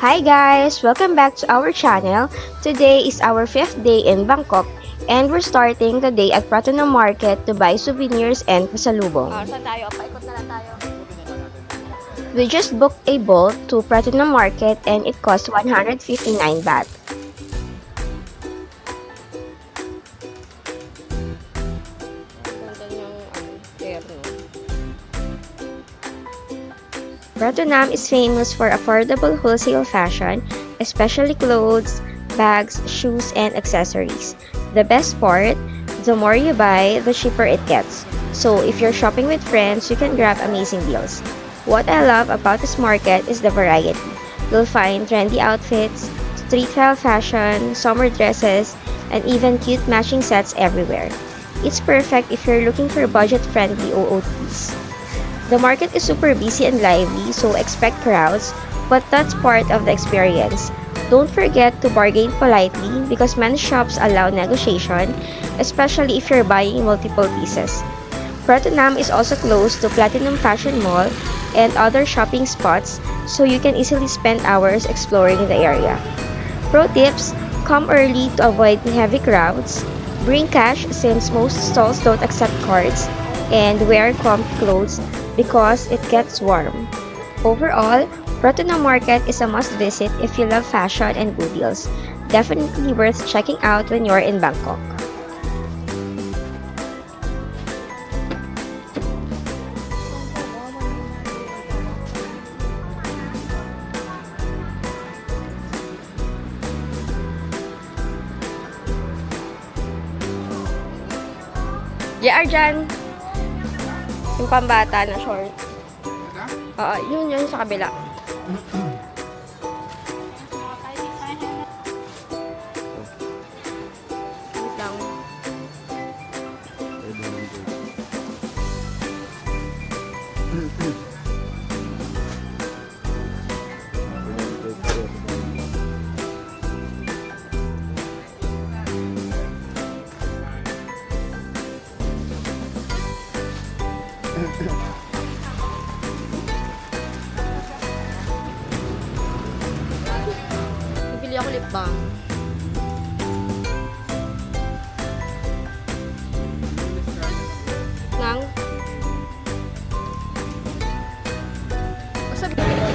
Hi guys! Welcome back to our channel. Today is our 5th day in Bangkok and we're starting the day at Pratunam Market to buy souvenirs and pasalubong. Saan tayo? Paikot na lang tayo. We just booked a boat to Pratunam Market and it cost 159 baht. Ganda yung chair, no? Pratunam is famous for affordable wholesale fashion, especially clothes, bags, shoes, and accessories. The best part, the more you buy, the cheaper it gets. So if you're shopping with friends, you can grab amazing deals. What I love about this market is the variety. You'll find trendy outfits, streetwear fashion, summer dresses, and even cute matching sets everywhere. It's perfect if you're looking for budget-friendly OOTs. The market is super busy and lively, so expect crowds, but that's part of the experience. Don't forget to bargain politely because many shops allow negotiation, especially if you're buying multiple pieces. Pratunam is also close to Platinum Fashion Mall and other shopping spots, so you can easily spend hours exploring the area. Pro tips: come early to avoid heavy crowds, bring cash since most stalls don't accept cards, and wear comfy clothes because it gets warm. Overall, Pratunam Market is a must visit if you love fashion and good deals. Definitely worth checking out when you're in Bangkok. JR dyan! Yung pambata na short. Oo, yun sa kabila. Wait lang. Bibili ako lip balm. Nang? Basta bibili ko.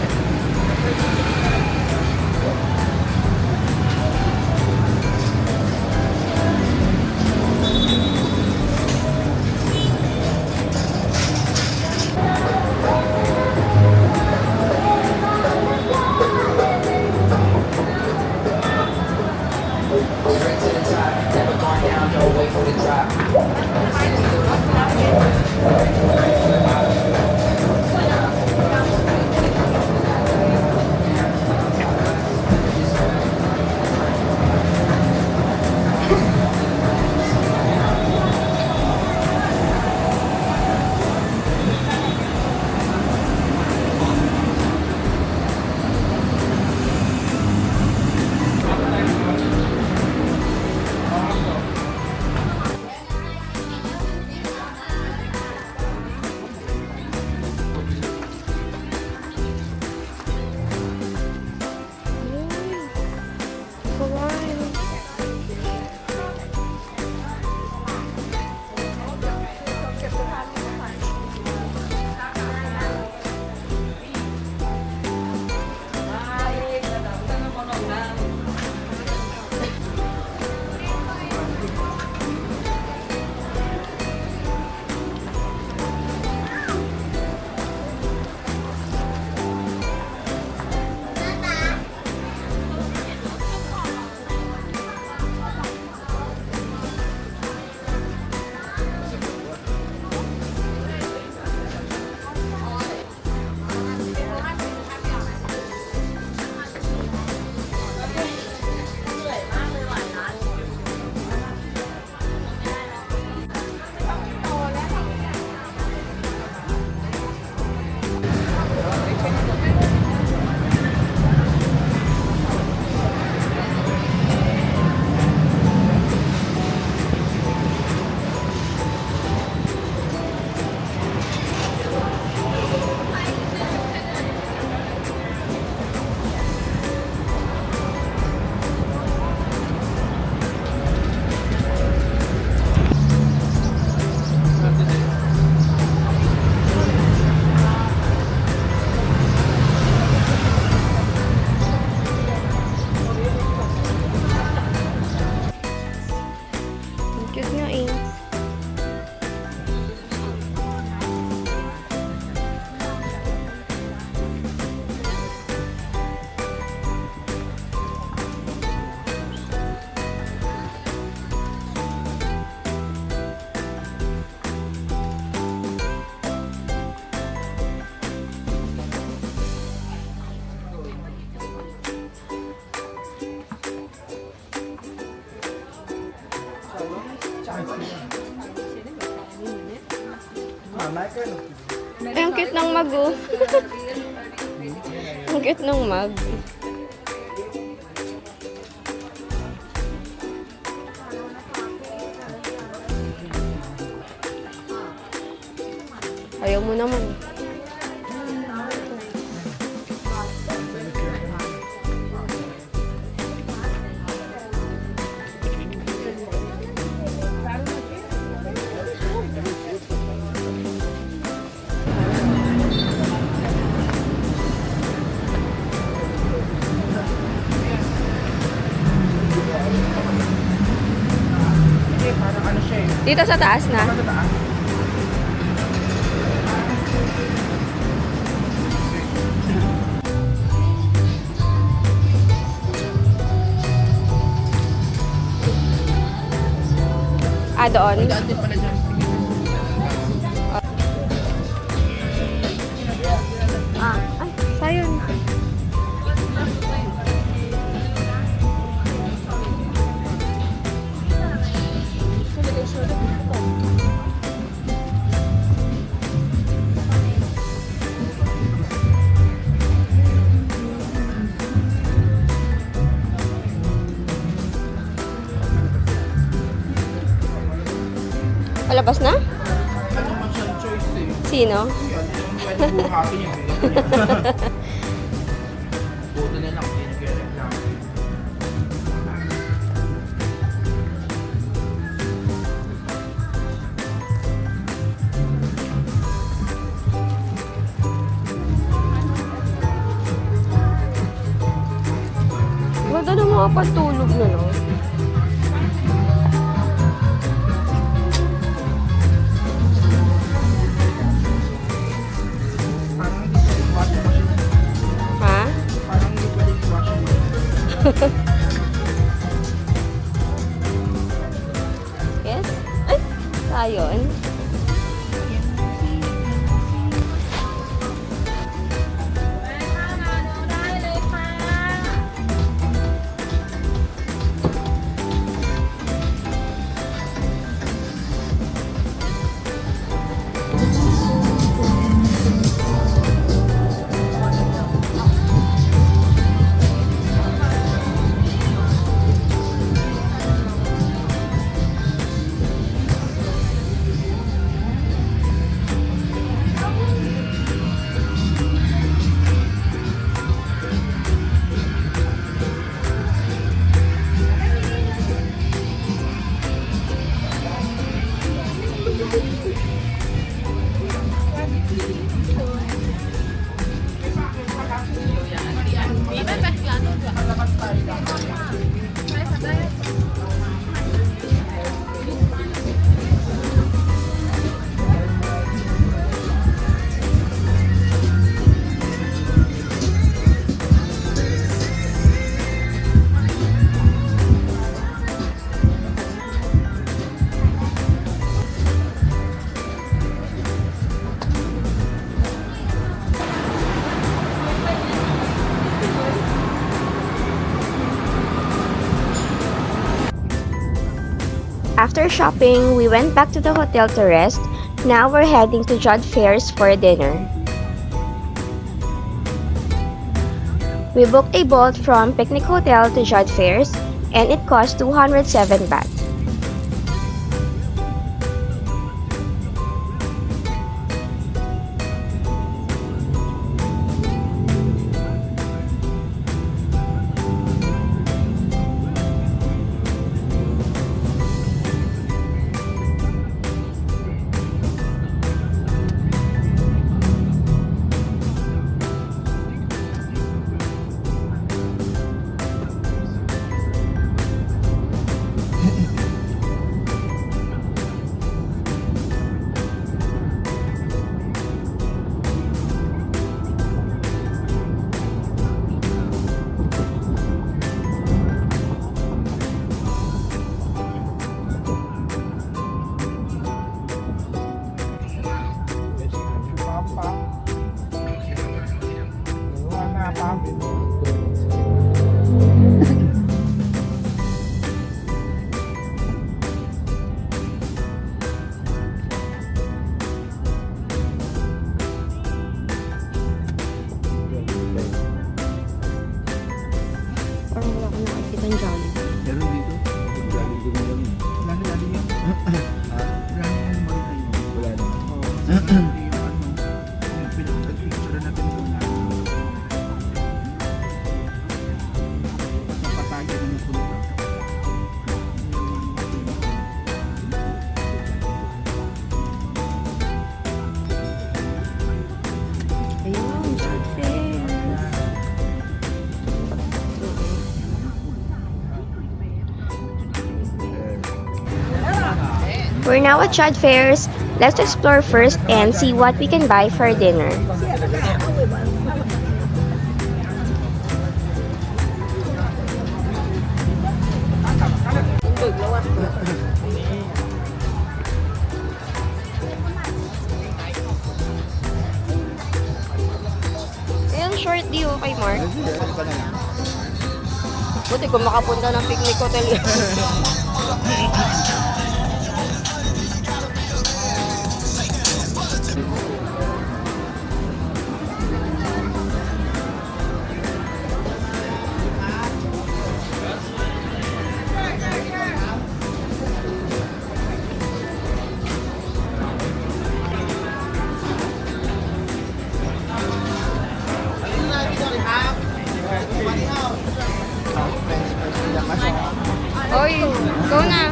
Ay, ang cute ng mag, oh. Ang cute ng mag. Ayaw mo naman. Dito sa taas na. Ah, doon. Ah, ay, sayun. Palabas na? Ano man siyang choice eh. Sino? Pwede buhatin yung buto na lang, hindi nag-reklamo. Ganda ng mga pantulog na, no? Parang hindi pwede washing machine. Ha? Parang hindi pwede washing machine. Yes? Ay, sayun. After shopping, we went back to the hotel to rest. Now we're heading to Judd Fairs for dinner. We booked a boat from Picnic Hotel to Judd Fairs and it cost 207 baht. yung pinag-picture natin doon na sa patagyan ng pulo. Ayun, Chad Fairs. We're now at Chad Fairs. Let's explore first and see what we can buy for dinner. Ayun, short deal kay Mark. Ano ba na lang? Buti kung makapunta ng picnic hotel yun. Oy, go na.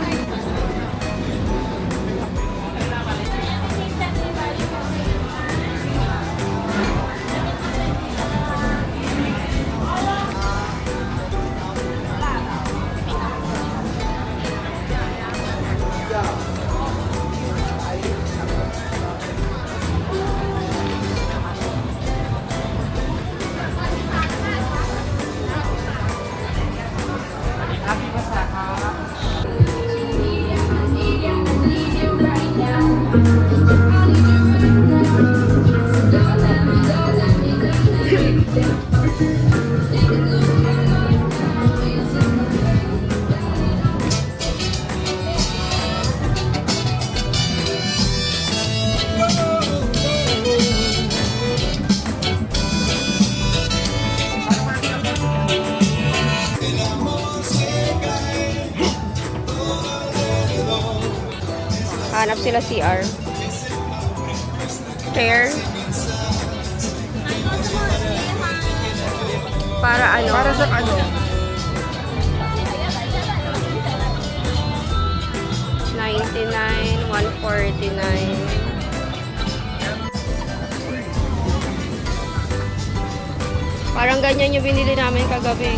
Hanap sila CR. Chair. Para ano? Para sa ano? 99, 149. Parang ganyan yung binili namin kagabi.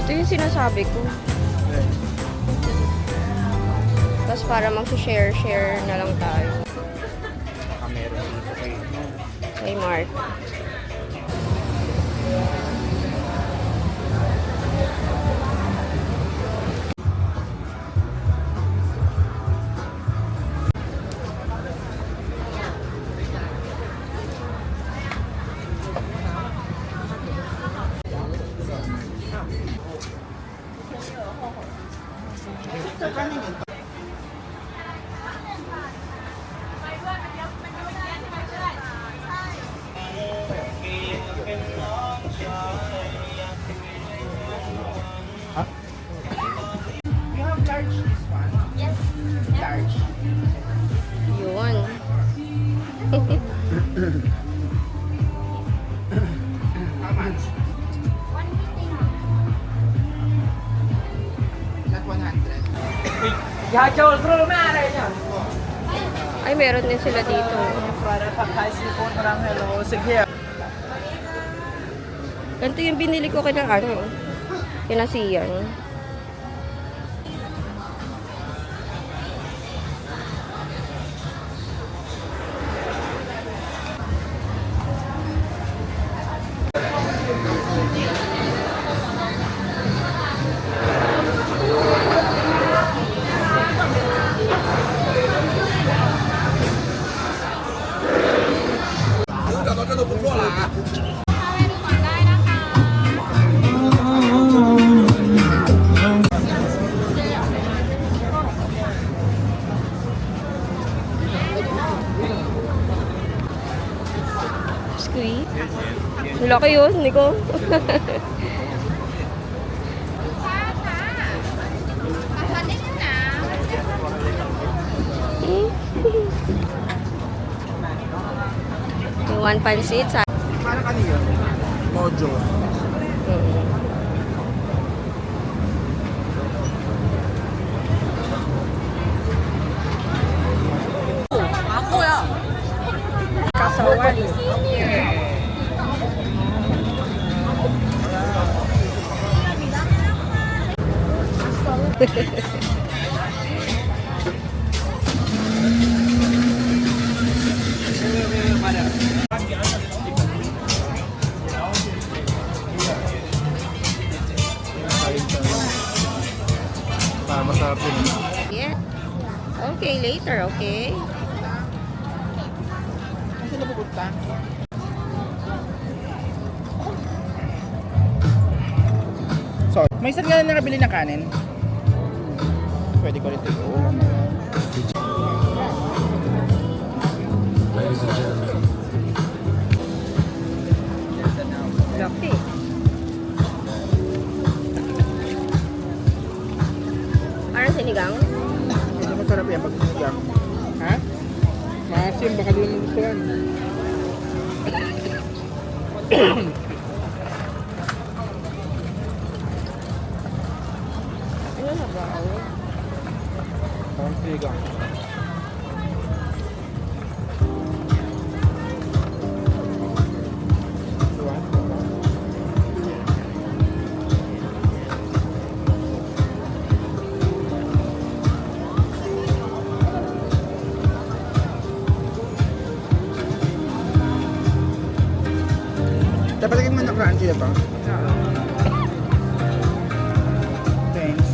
Ito yung sinasabi ko. Tapos para mag-share na lang tayo. Baka meron dito kayo. Kay Mark. You have large this one? Yes. Large. Yun. How much? 150. Not 100. Ay, meron din sila dito. Ganito yung binili ko kina ano, kina Sian. Squee. Laki yun, hindi ko. One pansit sa... Parang ano yun? Mojo. Kasawan. Masarap yun. Yeah. Okay, later, okay? Saan na pupunta? So, may saan nga na nakabili na kanin? Pwede ko rin ito. Laki. Parang sinigang? Hindi masarap yan pag sinigang. Ha? Maasim, baka di mo gusto yan. Ano na ba? Parang sinigang. Diba? Dapat lagyan mo na crunchy na ba? Thanks.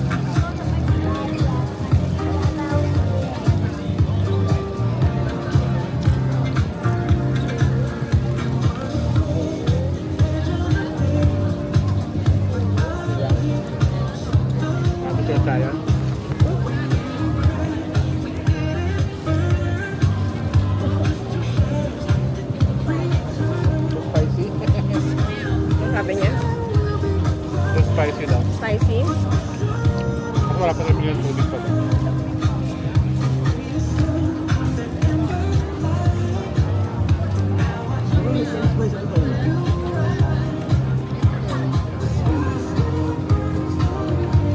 Tapos sila tayo. Too spicy. Ano sabi niya? Too spicy daw. Spicy? Ako wala pa nabili ng tubig pa ba?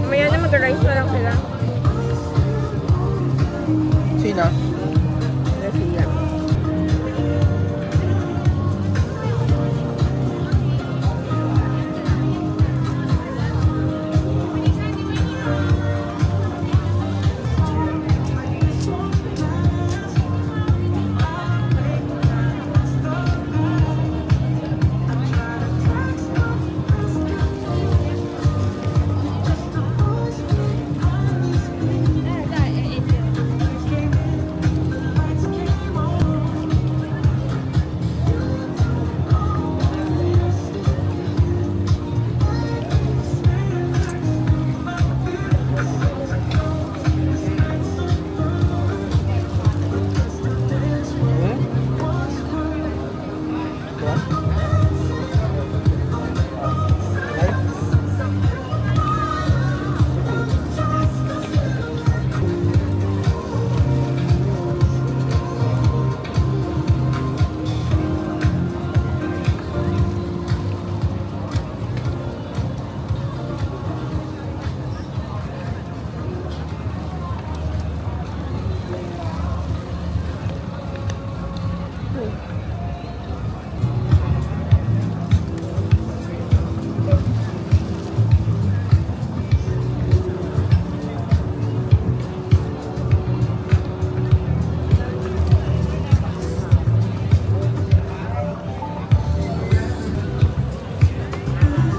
Mamaya na mag-rice na lang sila. Sino? Sila.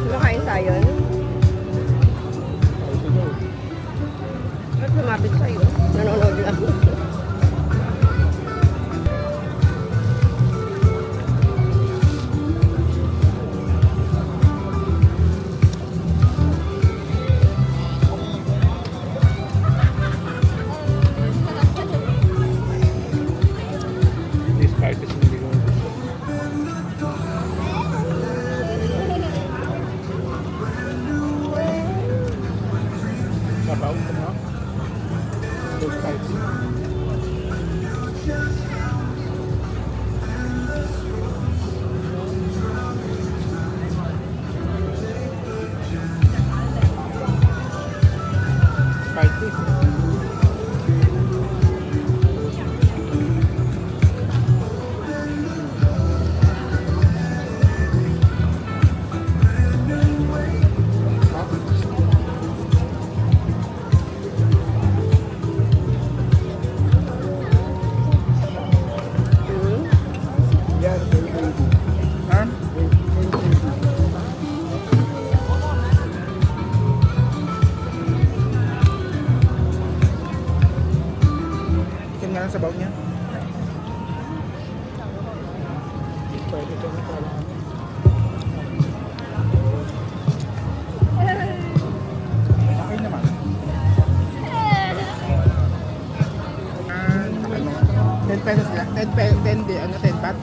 Kumakain tayo. Ba't lumapit sa'yo? Nanonood lang. This part is hindi ko gusto. Sabaw ko na. Too spicy. sabaw niya. Pwede ito na pala. Okay naman. Ano, 10 pesos lang. 10 di, ano, 10 baht.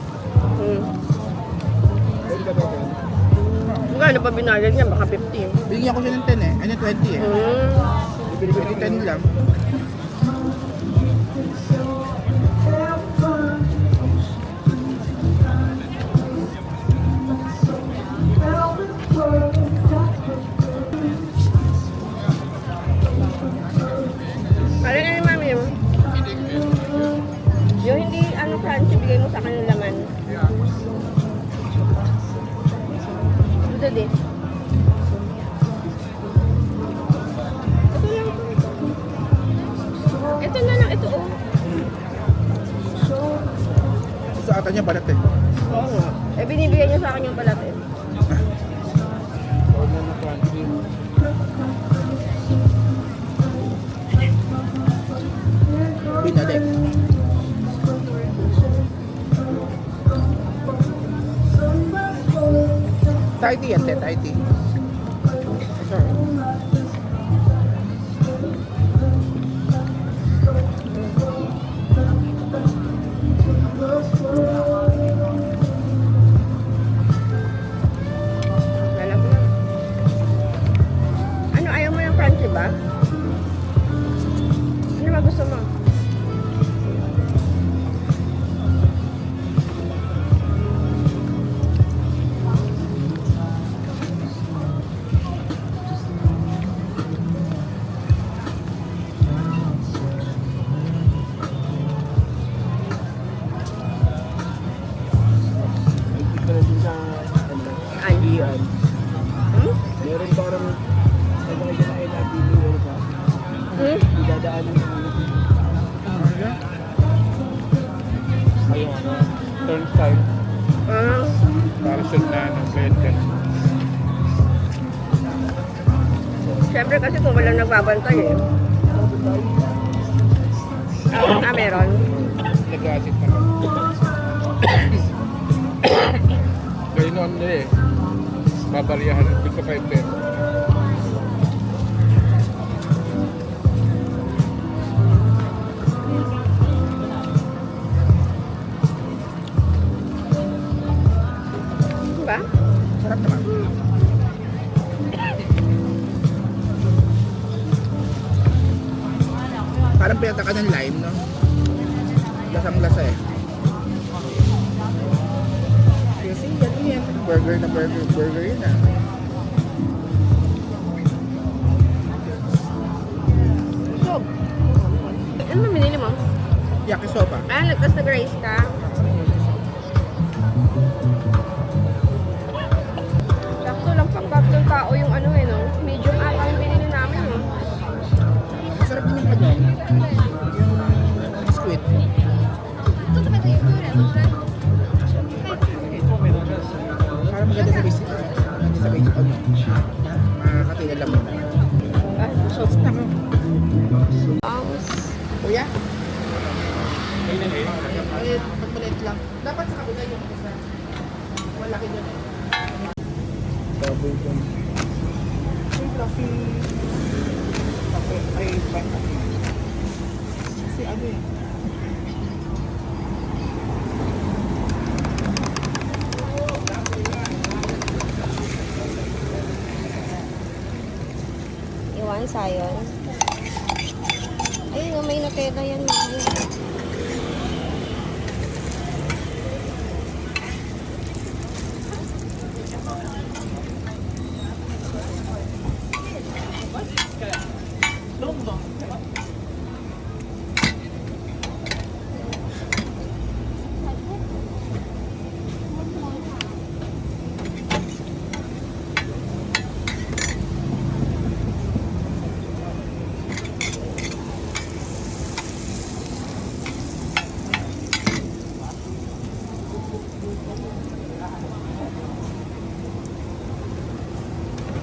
Pwede ba ba ito? Magkano pa binayad niya? Baka 50. Binigyan ko siya ng 10 eh. Ano, 20 eh. Pwede 10 lang. Ano na ni mami mo? Yung hindi ano crunchy, bigay mo sa akin ng laman. Ito din. Ito na lang, ito oh. Sa ata niya balat eh. Oo nga. Eh binibigay niya sa akin yung balat eh. Binalik. Thai tea yan, Thai tea. Sorry. Lalap na. Ano, ayaw mo ng crunchy ba? Ano ba gusto mo? Ian. Hmm? Meron parang sabay ka na LRT pa. Hmm? Idadaanan mo. Ayun, turn side. Ah, Para shoot na ng pwede. syempre kasi kung walang nagbabantay eh. Meron. Nag-assist naman. Ganoon noon eh. Babariyahan ng dito 5 pesos. Diba? Sarap naman. Parang pinata ka ng lime, no? Lasang-lasa eh. Kasi yan. Burger na burger yun ah. Sob. Ano ba binili mo? Yakisoba. Ah, nagtas na rice ka. Sakto lang pang tatlong tao yung ano eh, no? Medium ata yung binili namin, no? Masarap din yung ano. Yung biscuit. Parang maganda sa biscuit. Sa biscuit ano. Makakatila lang muna. Ah, Sauce na ko. Kuya? Ay, pag maliit lang. Dapat sa kabila yung isa. Malaki doon eh. Double doon. Yung fluffy. Ay, kasi ano eh. Iwan sayon. Ayun, may nateda yan.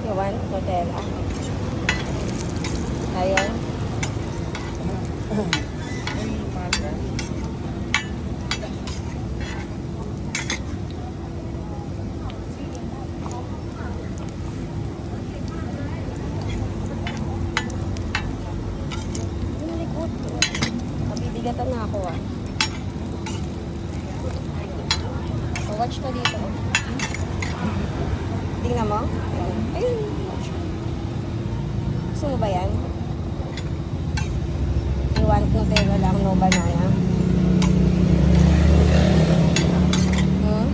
Iwan, Nutella. Ayun. Nakalimutan na ako ah. So, watch ka dito. Tingnan mo. Ayun. Gusto mo ba yan? You want Nutella lang, no banana? Hmm?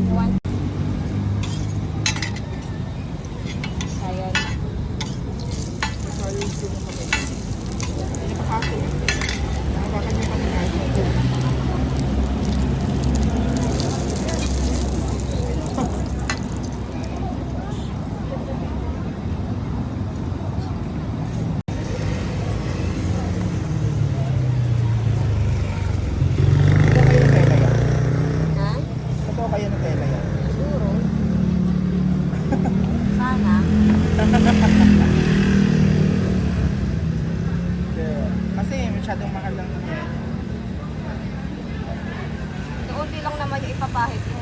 You want? Ayan. Ha? Totoo kayo ng tela yan. Siguro. Sana. Kasi masyadong mahal lang yan. Unti lang naman yung ipapahit mo.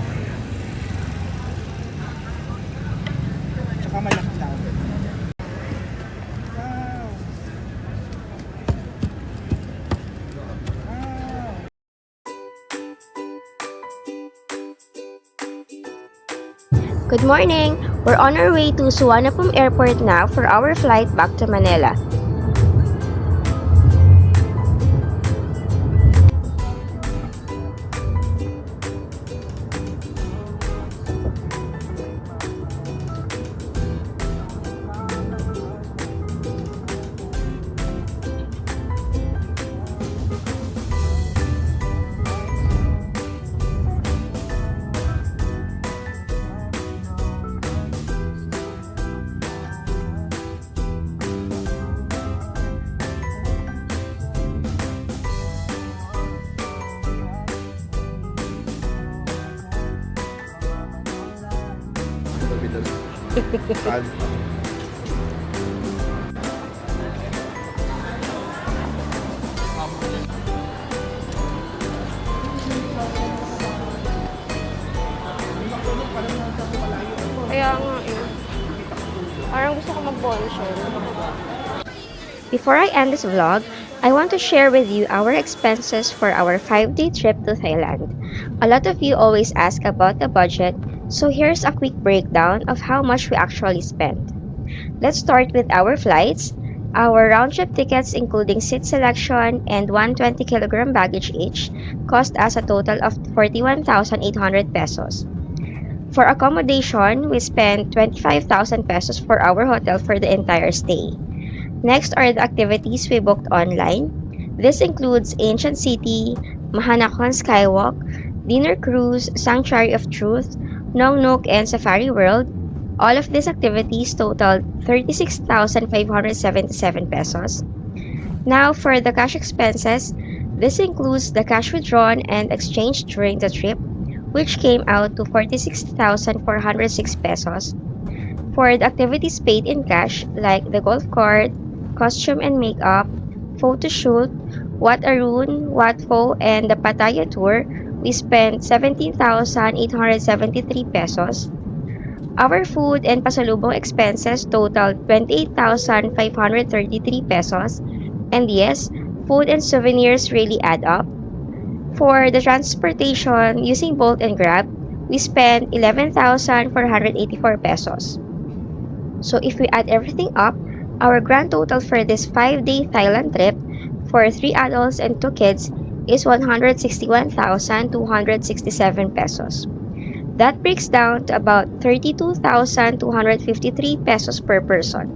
Tsaka malaki tao. Wow! Wow! Good morning! We're on our way to Suvarnabhumi Airport now for our flight back to Manila. Kaya nga eh. Parang gusto ko mag-bonchon. Before I end this vlog, I want to share with you our expenses for our 5-day trip to Thailand. A lot of you always ask about the budget, so here's a quick breakdown of how much we actually spent. Let's start with our flights. Our round-trip tickets including seat selection and 120-kilogram baggage each cost us a total of 41,800 pesos. For accommodation, we spent 25,000 pesos for our hotel for the entire stay. Next are the activities we booked online. This includes Ancient City, Mahanakon Skywalk, Dinner Cruise, Sanctuary of Truth, Nong Nook, and Safari World. All of these activities totaled 36,577 pesos. Now for the cash expenses, this includes the cash withdrawn and exchanged during the trip, which came out to 46,406 pesos. For the activities paid in cash, like the golf cart, costume and makeup, photo shoot, Wat Arun, Wat Pho, and the Pattaya tour, we spent 17,873 pesos. Our food and pasalubong expenses totaled 28,533 pesos. And yes, food and souvenirs really add up. For the transportation using Bolt and Grab, we spent 11,484 pesos. So if we add everything up, our grand total for this 5-day Thailand trip for 3 adults and 2 kids is 161,267 pesos. That breaks down to about 32,253 pesos per person.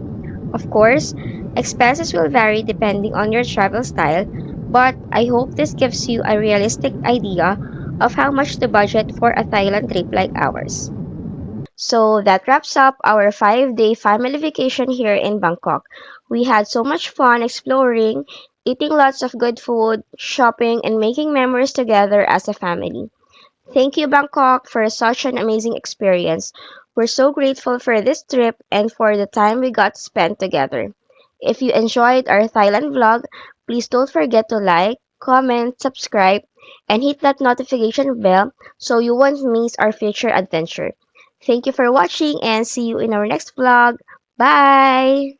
Of course, expenses will vary depending on your travel style, but I hope this gives you a realistic idea of how much to budget for a Thailand trip like ours. So that wraps up our 5-day family vacation here in Bangkok. We had so much fun exploring, eating lots of good food, shopping, and making memories together as a family. Thank you, Bangkok, for such an amazing experience. We're so grateful for this trip and for the time we got to spend together. If you enjoyed our Thailand vlog, please don't forget to like, comment, subscribe, and hit that notification bell so you won't miss our future adventure. Thank you for watching and see you in our next vlog. Bye!